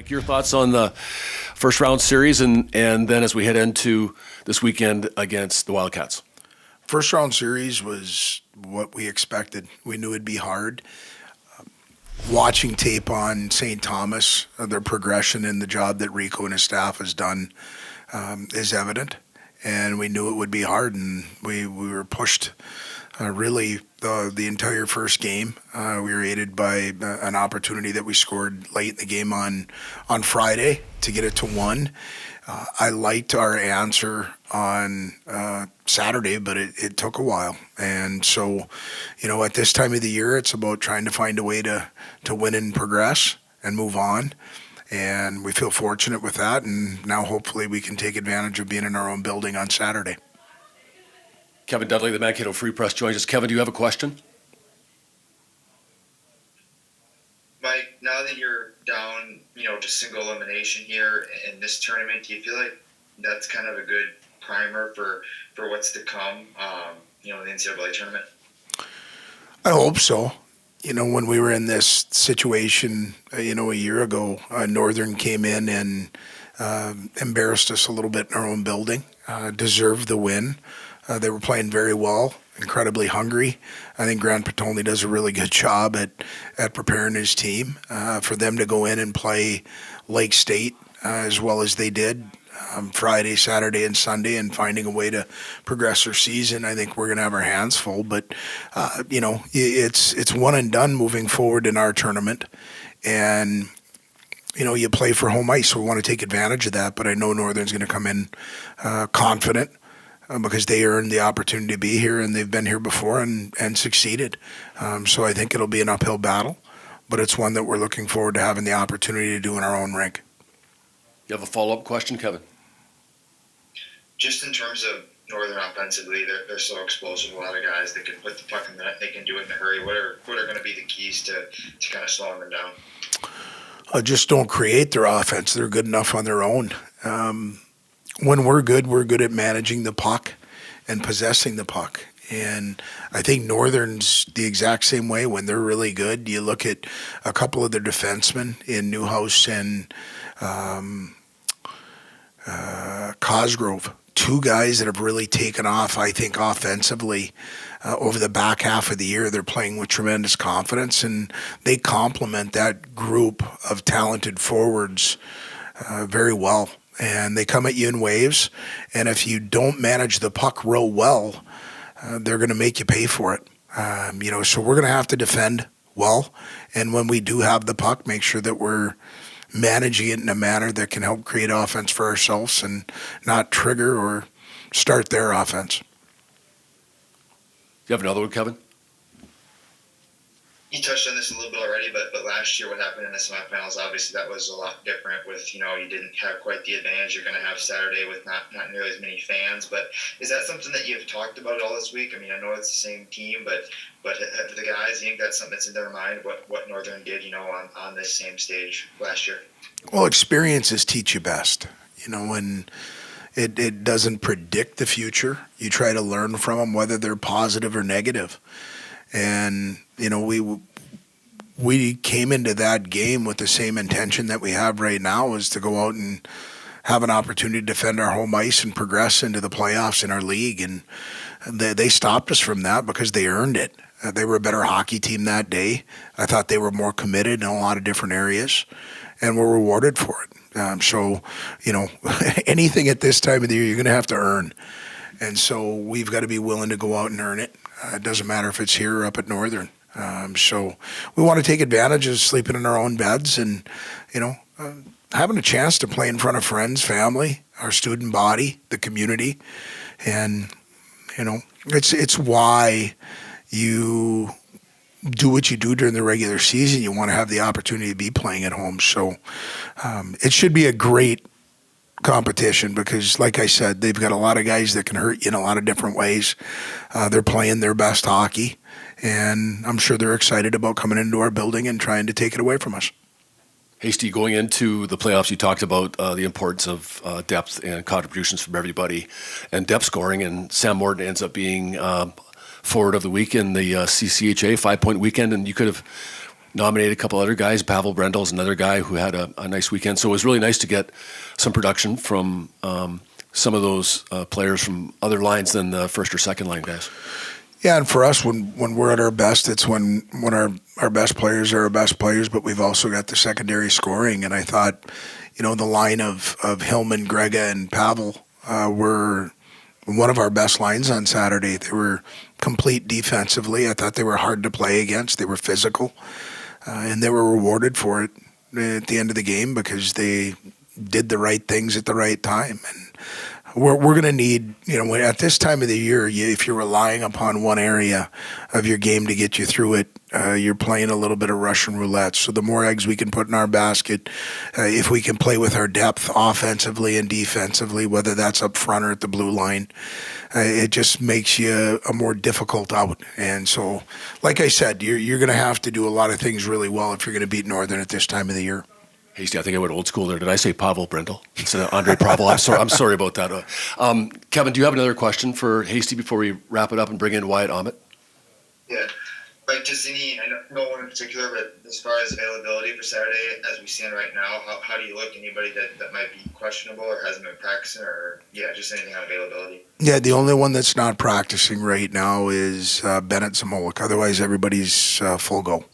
Mike, your thoughts on the first round series and then as we head into this weekend against the Wildcats? First round series was what we expected. We knew it'd be hard. Watching tape on St. Thomas, their progression and the job that Rico and his staff has done is evident. And we knew it would be hard, and we were pushed really the entire first game. We were aided by an opportunity that we scored late in the game on Friday to get it to 1. I liked our answer on Saturday, but it took a while. And so, at this time of the year, it's about trying to find a way to win and progress and move on. And we feel fortunate with that. And now hopefully we can take advantage of being in our own building on Saturday. Kevin Dudley, the Mankato Free Press, joins us. Kevin, do you have a question? Mike, now that you're down, to single elimination here in this tournament, do you feel like that's kind of a good primer for what's to come, in the NCAA tournament? I hope so. When we were in this situation, a year ago, Northern came in and embarrassed us a little bit in our own building, deserved the win. They were playing very well, incredibly hungry. I think Grant Petolny does a really good job at preparing his team. For them to go in and play Lake State as well as they did Friday, Saturday, and Sunday, and finding a way to progress their season, I think we're going to have our hands full. But, it's one and done moving forward in our tournament. And, you play for home ice, so we want to take advantage of that. But I know Northern's going to come in confident. Because they earned the opportunity to be here, and they've been here before and succeeded. So I think it'll be an uphill battle, but it's one that we're looking forward to having the opportunity to do in our own rink. You have a follow-up question, Kevin? Just in terms of Northern offensively, they're so explosive. A lot of guys that can put the puck in the net, they can do it in a hurry. What are going to be the keys to kind of slowing them down? Just don't create their offense. They're good enough on their own. When we're good at managing the puck and possessing the puck. And I think Northern's the exact same way when they're really good. You look at a couple of their defensemen in Newhouse and Cosgrove, two guys that have really taken off, I think, offensively over the back half of the year. They're playing with tremendous confidence, and they complement that group of talented forwards very well. And they come at you in waves, and if you don't manage the puck real well, they're going to make you pay for it. So we're going to have to defend well, and when we do have the puck, make sure that we're managing it in a manner that can help create offense for ourselves and not trigger or start their offense. Do you have another one, Kevin? You touched on this a little bit already, but last year what happened in the semifinals, obviously that was a lot different with, you didn't have quite the advantage you're going to have Saturday with not nearly as many fans. But is that something that you've talked about all this week? I mean, I know it's the same team, but the guys, you think that's something that's in their mind, what Northern did, on this same stage last year? Well, experiences teach you best, when it doesn't predict the future. You try to learn from them, whether they're positive or negative. And, we came into that game with the same intention that we have right now, is to go out and have an opportunity to defend our home ice and progress into the playoffs in our league. And they stopped us from that because they earned it. They were a better hockey team that day. I thought they were more committed in a lot of different areas, and were rewarded for it. So, anything at this time of the year, you're going to have to earn. And so we've got to be willing to go out and earn it. It doesn't matter if it's here or up at Northern. So we want to take advantage of sleeping in our own beds and, having a chance to play in front of friends, family, our student body, the community. And, it's why you do what you do during the regular season. You want to have the opportunity to be playing at home. So it should be a great competition because, like I said, they've got a lot of guys that can hurt you in a lot of different ways. They're playing their best hockey, and I'm sure they're excited about coming into our building and trying to take it away from us. Hasty, going into the playoffs, you talked about the importance of depth and contributions from everybody and depth scoring, and Sam Morton ends up being forward of the week in the CCHA 5-point weekend, and you could have nominated a couple other guys. Pavel Brendel's another guy who had a nice weekend. So it was really nice to get some production from some of those players from other lines than the first or second line guys. Yeah, and for us, when we're at our best, it's when our best players are our best players, but we've also got the secondary scoring. And I thought, the line of Hillman, Grega, and Pavel were one of our best lines on Saturday. They were complete defensively. I thought they were hard to play against. They were physical, and they were rewarded for it at the end of the game because they did the right things at the right time. And we're going to need, at this time of the year, if you're relying upon one area of your game to get you through it, you're playing a little bit of Russian roulette. So the more eggs we can put in our basket, if we can play with our depth offensively and defensively, whether that's up front or at the blue line, it just makes you a more difficult out. And so, like I said, you're going to have to do a lot of things really well if you're going to beat Northern at this time of the year. Hasty, I think I went old school there. Did I say Pavel Brendel instead of Andre Pavel? I'm sorry about that. Kevin, do you have another question for Hasty before we wrap it up and bring in Wyatt Ahmet? Yeah. Like just no one in particular, but as far as availability for Saturday, as we stand right now, how do you look? Anybody that might be questionable or hasn't been practicing, or just anything on availability? Yeah, the only one that's not practicing right now is Bennett Zamolik. Otherwise, everybody's full go.